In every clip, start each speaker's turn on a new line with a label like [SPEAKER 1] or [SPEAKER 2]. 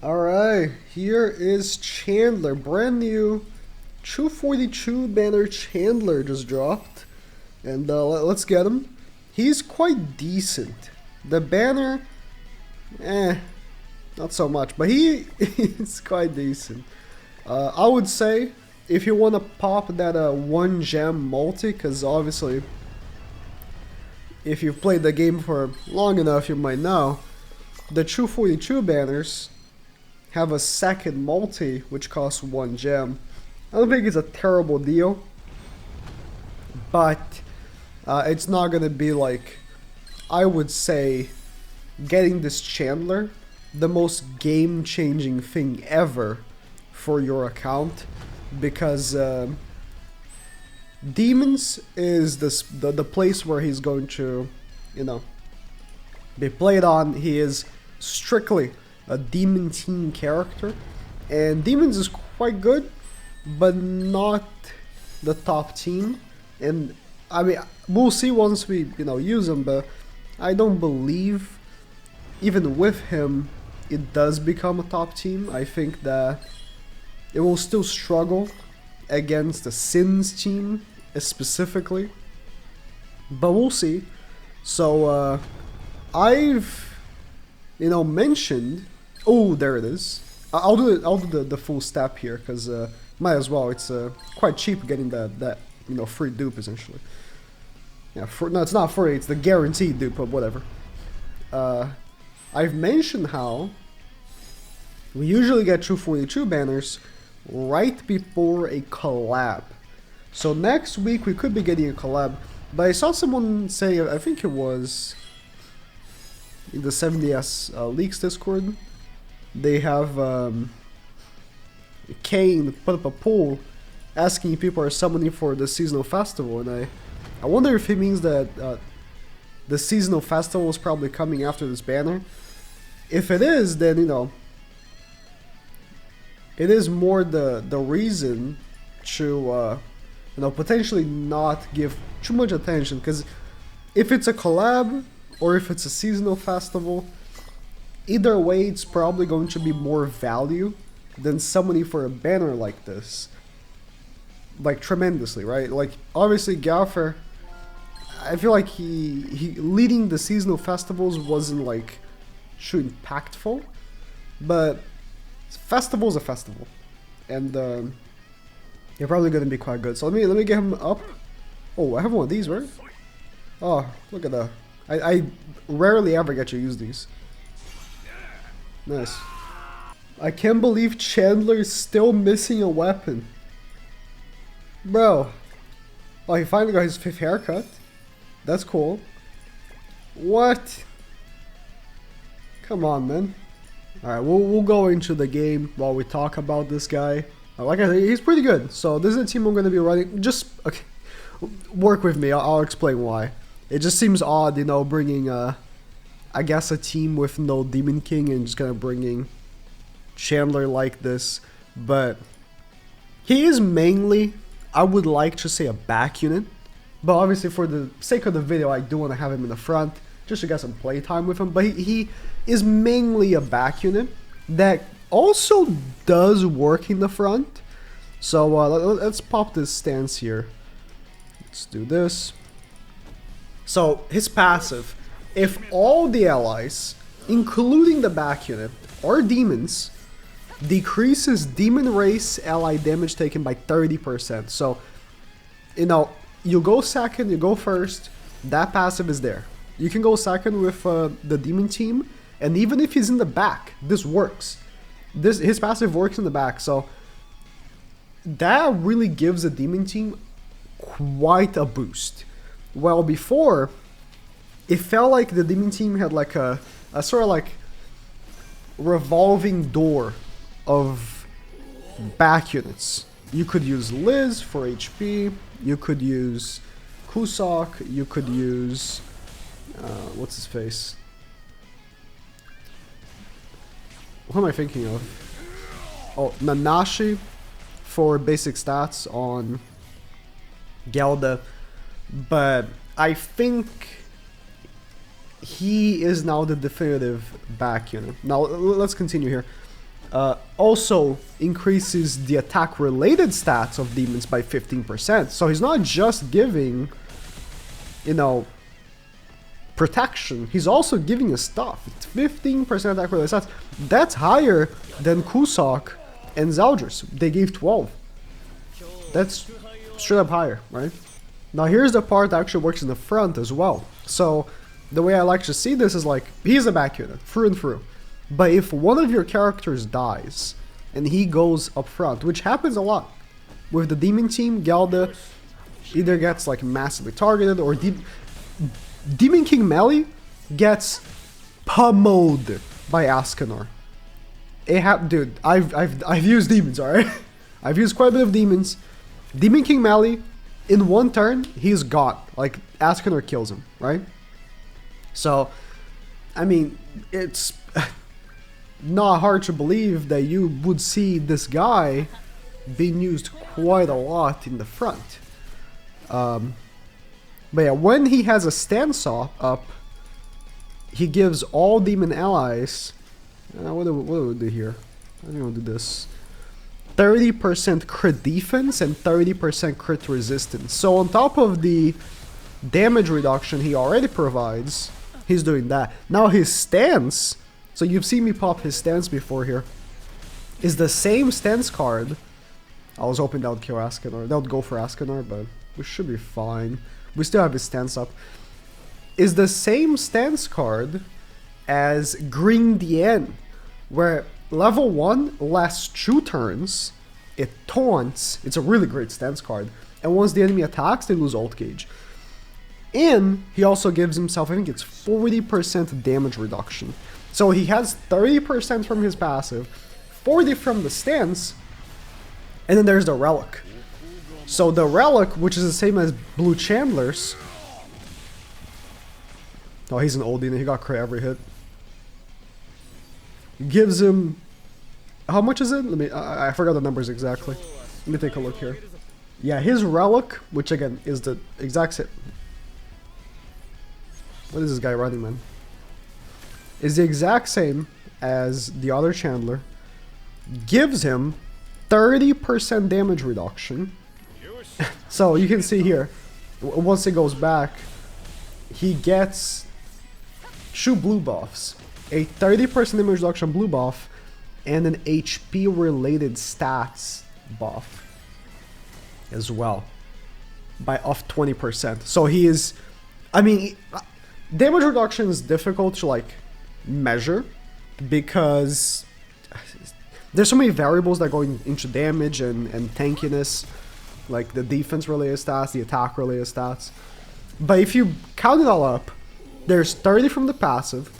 [SPEAKER 1] Alright, here is Chandler. Brand new 242 banner Chandler just dropped. And let's get him. He's quite decent. The banner, not so much, but he is quite decent. I would say if you want to pop that 1 gem multi, because obviously if you've played the game for long enough you might know, the 242 banners have a second multi which costs 1 gem. I don't think it's a terrible deal, but it's not gonna be like, I would say, getting this Chandler the most game-changing thing ever for your account, because Demons is the place where he's going to, you know, be played on. He is strictly a Demon team character, and Demons is quite good, but not the top team. And I mean, we'll see once we, you know, use him, but I don't believe even with him it does become a top team. I think that it will still struggle against the Sins team specifically, but we'll see. So I've, you know, mentioned, oh, there it is. I'll do the full step here, because might as well. It's quite cheap getting that you know, free dupe essentially. Yeah, no, it's not free, it's the guaranteed dupe, but whatever. I've mentioned how we usually get 242 banners right before a collab. So next week we could be getting a collab, but I saw someone say, I think it was in the 70s Leaks Discord, they have Kane put up a poll asking if people are summoning for the seasonal festival, and I wonder if he means that the seasonal festival is probably coming after this banner. If it is, then, you know, it is more the reason to you know, potentially not give too much attention, because if it's a collab or if it's a seasonal festival, either way it's probably going to be more value than summoning for a banner like this, like tremendously, right? Like obviously Gaffer, I feel like he leading the seasonal festivals wasn't like too impactful, but festival's a festival, and you're probably gonna be quite good. So let me get him up. Oh, I have one of these, right? Oh, look at that. I rarely ever get to use these. Nice. I can't believe Chandler is still missing a weapon. Bro. Oh, he finally got his 5th haircut. That's cool. What? Come on, man. Alright, we'll go into the game while we talk about this guy. Like I said, he's pretty good. So this is a team I'm going to be running. Just okay, work with me. I'll explain why. It just seems odd, you know, bringing I guess a team with no Demon King and just kind of bringing Chandler like this. But he is mainly, I would like to say, a back unit. But obviously for the sake of the video, I do want to have him in the front, just to get some playtime with him. But he is mainly a back unit that also does work in the front. So let's pop this stance here. Let's do this. So his passive, if all the allies, including the back unit, are demons, decreases demon race ally damage taken by 30%. So, you know, you go second, you go first, that passive is there. You can go second with the demon team, and even if he's in the back, this works. His passive works in the back, so that really gives the demon team quite a boost. Well, before, it felt like the demon team had like a sort of like revolving door of back units. You could use Liz for HP, you could use Kusok, you could use what's his face? What am I thinking of? Oh, Nanashi for basic stats on Gelda, but I think he is now the definitive back unit. Now let's continue here. also increases the attack related stats of demons by 15%. So he's not just giving, you know, protection, he's also giving us stuff. It's 15% attack related stats. That's higher than Kusok and Zeldris. They gave 12. That's straight up higher, right? Now here's the part that actually works in the front as well. So the way I like to see this is like, he's a back unit, through and through. But if one of your characters dies, and he goes up front, which happens a lot. With the Demon team, Gelda either gets like massively targeted, or Demon King Melee gets pummeled by Ascanor. Dude, I've used demons, alright? I've used quite a bit of demons. Demon King Melee, in one turn, he's gone. Like, Ascanor kills him, right? So, I mean, it's not hard to believe that you would see this guy being used quite a lot in the front. But yeah, when he has a stance up, he gives all demon allies... what do we do here? I think we'll do this. 30% crit defense and 30% crit resistance. So on top of the damage reduction he already provides, he's doing that. Now his stance, so you've seen me pop his stance before here, is the same stance card. I was hoping that would kill Ascanor. That would go for Ascanor, but we should be fine. We still have his stance up. Is the same stance card as Green Dien, where level 1 lasts 2 turns, it taunts, it's a really great stance card, and once the enemy attacks, they lose ult gauge. And he also gives himself, I think it's 40% damage reduction. So he has 30% from his passive, 40 from the stance, and then there's the relic. So the relic, which is the same as blue Chandler's, oh, he's an oldie and he got crit every hit, gives him, how much is it? Let me, I forgot the numbers exactly. Let me take a look here. Yeah, his relic, which again is the exact same. What is this guy running, man? Is the exact same as the other Chandler. Gives him 30% damage reduction. So you can see here, once it goes back, he gets 2 blue buffs. A 30% damage reduction blue buff, and an HP related stats buff as well, by off 20%. So he is, I mean, damage reduction is difficult to like measure because there's so many variables that go into damage and tankiness, like the defense related stats, the attack related stats. But if you count it all up, there's 30 from the passive,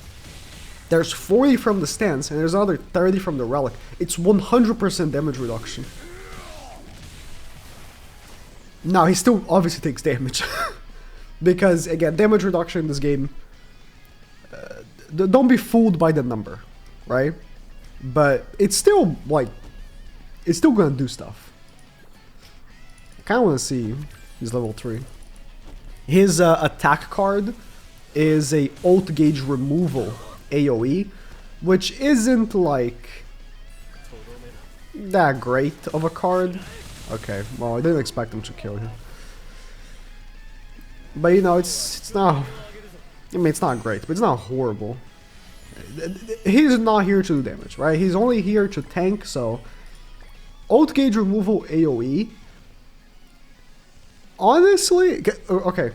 [SPEAKER 1] there's 40 from the stance, and there's another 30 from the relic. It's 100% damage reduction. Now, he still obviously takes damage. Because, again, damage reduction in this game, don't be fooled by the number, right? But it's still, like, it's still gonna do stuff. I kinda wanna see his level 3. His attack card is a ult gauge removal AoE, which isn't like that great of a card. Okay, well, I didn't expect him to kill him, but you know, it's not, I mean, it's not great, but it's not horrible. He's not here to do damage, right? He's only here to tank. So ult gauge removal AoE, honestly, okay,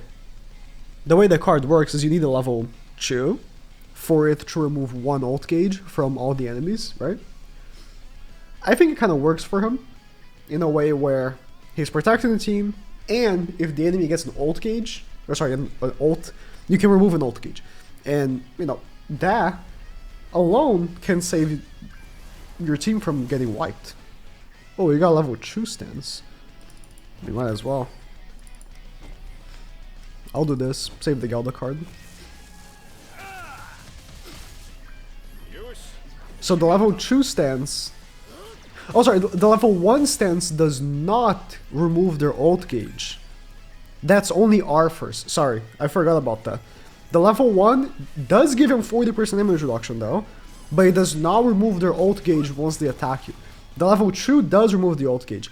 [SPEAKER 1] the way the card works is you need a level 2 for it to remove 1 ult gauge from all the enemies, right? I think it kind of works for him in a way where he's protecting the team, and if the enemy gets an ult gauge, or sorry, an ult, you can remove an ult gauge. And, you know, that alone can save your team from getting wiped. Oh, you got level 2 stance. You might as well. I'll do this, save the Gelda card. So the level 2 stance... Oh, sorry, the level 1 stance does not remove their ult gauge. That's only R first. Sorry, I forgot about that. The level 1 does give him 40% damage reduction though, but it does not remove their ult gauge once they attack you. The level 2 does remove the ult gauge.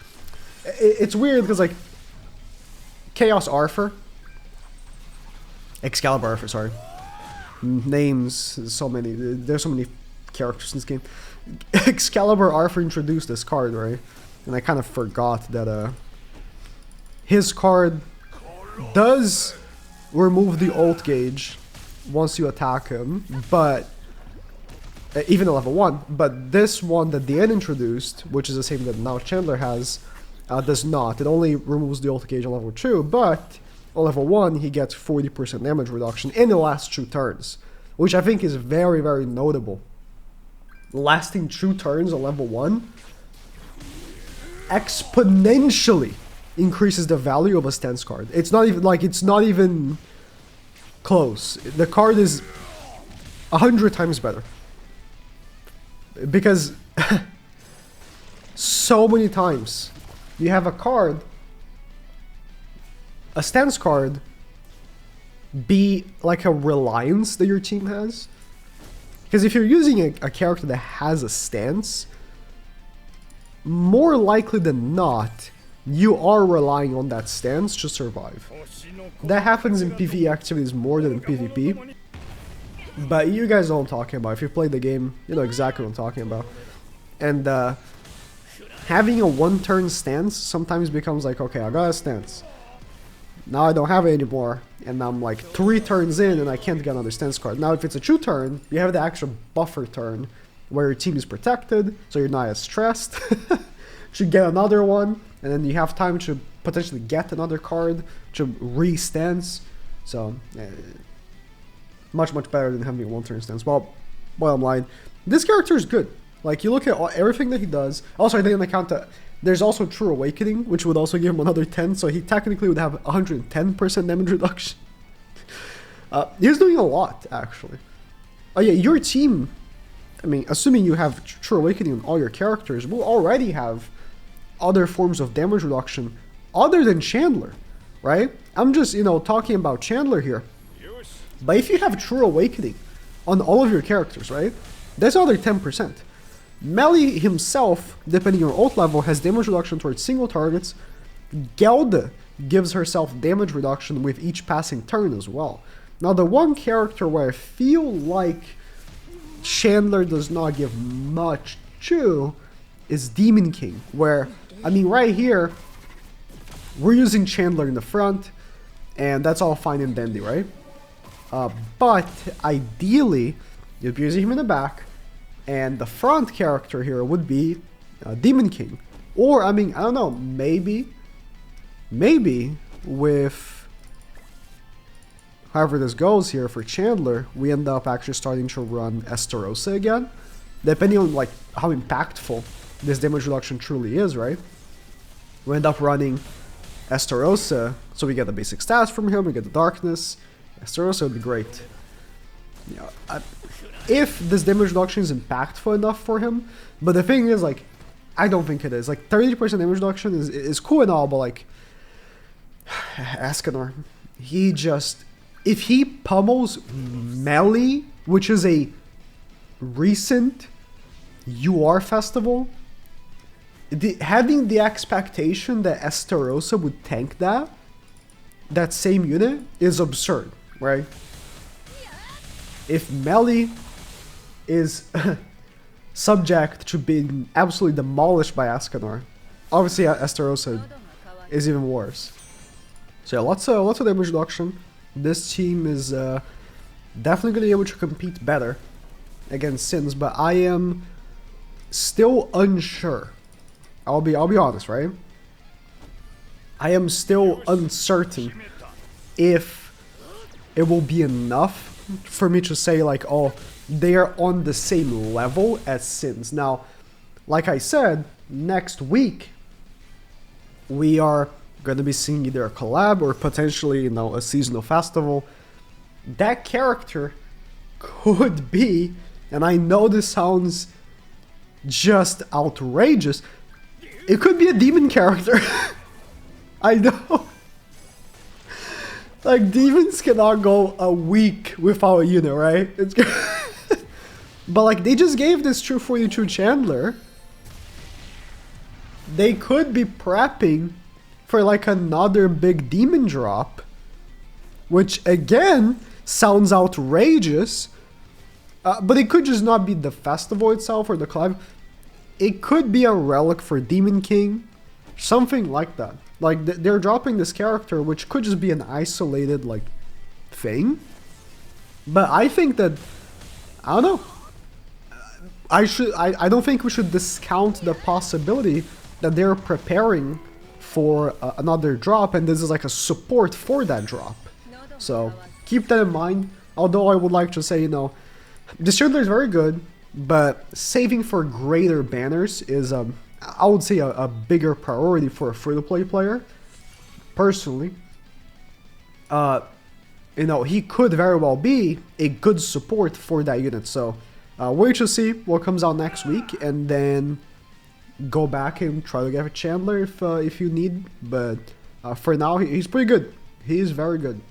[SPEAKER 1] It's weird because like Chaos Arthur, Excalibur Arthur, sorry. Names, so many. There's so many characters in this game. Excalibur Arthur introduced this card, right? And I kind of forgot that his card does remove the ult gauge once you attack him, but even at level 1. But this one that DN introduced, which is the same that now Chandler has, does not. It only removes the ult gauge on level 2, but on level 1 he gets 40% damage reduction in the last 2 turns, which I think is very, very notable. Lasting 2 turns on level 1 exponentially increases the value of a stance card. It's not even close. The card is 100 times better. Because so many times you have a card, a stance card, be like a reliance that your team has. Because if you're using a character that has a stance, more likely than not, you are relying on that stance to survive. That happens in PvE activities more than in PvP. But you guys know what I'm talking about. If you played the game, you know exactly what I'm talking about. And having a 1-turn stance sometimes becomes like, okay, I got a stance. Now I don't have it anymore, and I'm like 3 turns in and I can't get another stance card. Now if it's a 2-turn, you have the extra buffer turn where your team is protected, so you're not as stressed. To get another one, and then you have time to potentially get another card to re-stance. So, much better than having a 1-turn stance. Well, bottom line, this character is good. Like, you look at everything that he does. Also, I didn't account that there's also True Awakening, which would also give him another 10, so he technically would have 110% damage reduction. He's doing a lot, actually. Oh yeah, your team, I mean, assuming you have True Awakening on all your characters, will already have other forms of damage reduction other than Chandler, right? I'm just, you know, talking about Chandler here. But if you have True Awakening on all of your characters, right, that's another 10%. Melee himself, depending on your ult level, has damage reduction towards single targets. Gelda gives herself damage reduction with each passing turn as well. Now, the one character where I feel like Chandler does not give much to is Demon King, where, I mean, right here, we're using Chandler in the front, and that's all fine and dandy, right? But ideally, you'd be using him in the back, and the front character here would be Demon King. Or, I mean, I don't know, maybe with however this goes here for Chandler, we end up actually starting to run Estarossa again, depending on like how impactful this damage reduction truly is, right? We end up running Estarossa, so we get the basic stats from him, we get the darkness. Estarossa would be great. Yeah, if this damage reduction is impactful enough for him, but the thing is, like, I don't think it is. Like, 30% damage reduction is cool and all, but like, Escanor, he just, if he pummels Melee, which is a recent UR festival, having the expectation that Estarossa would tank that same unit is absurd, right? If Melee is subject to being absolutely demolished by Escanor, obviously Estarossa is even worse. So yeah, lots of damage reduction. This team is definitely going to be able to compete better against Sins, but I am still unsure. I'll be honest, right? I am still uncertain if it will be enough for me to say like, oh, they are on the same level as Sins. Now, like I said, next week we are going to be seeing either a collab or potentially, you know, a seasonal festival. That character could be, and I know this sounds just outrageous, it could be a demon character. I know. Like, demons cannot go a week without a unit, right? It's But like, they just gave this 242 Chandler. They could be prepping for like another big demon drop, which again sounds outrageous. But it could just not be the festival itself or the collab. It could be a relic for Demon King, something like that. Like they're dropping this character, which could just be an isolated like thing. But I think that, I don't know. I don't think we should discount the possibility that they're preparing for another drop, and this is like a support for that drop. So keep that in mind. Although I would like to say, you know, this Chandler is very good, but saving for greater banners is, I would say, a bigger priority for a free-to-play player. Personally, you know, he could very well be a good support for that unit. So wait to see what comes out next week, and then go back and try to get a Chandler if you need. But for now, he's pretty good. He is very good.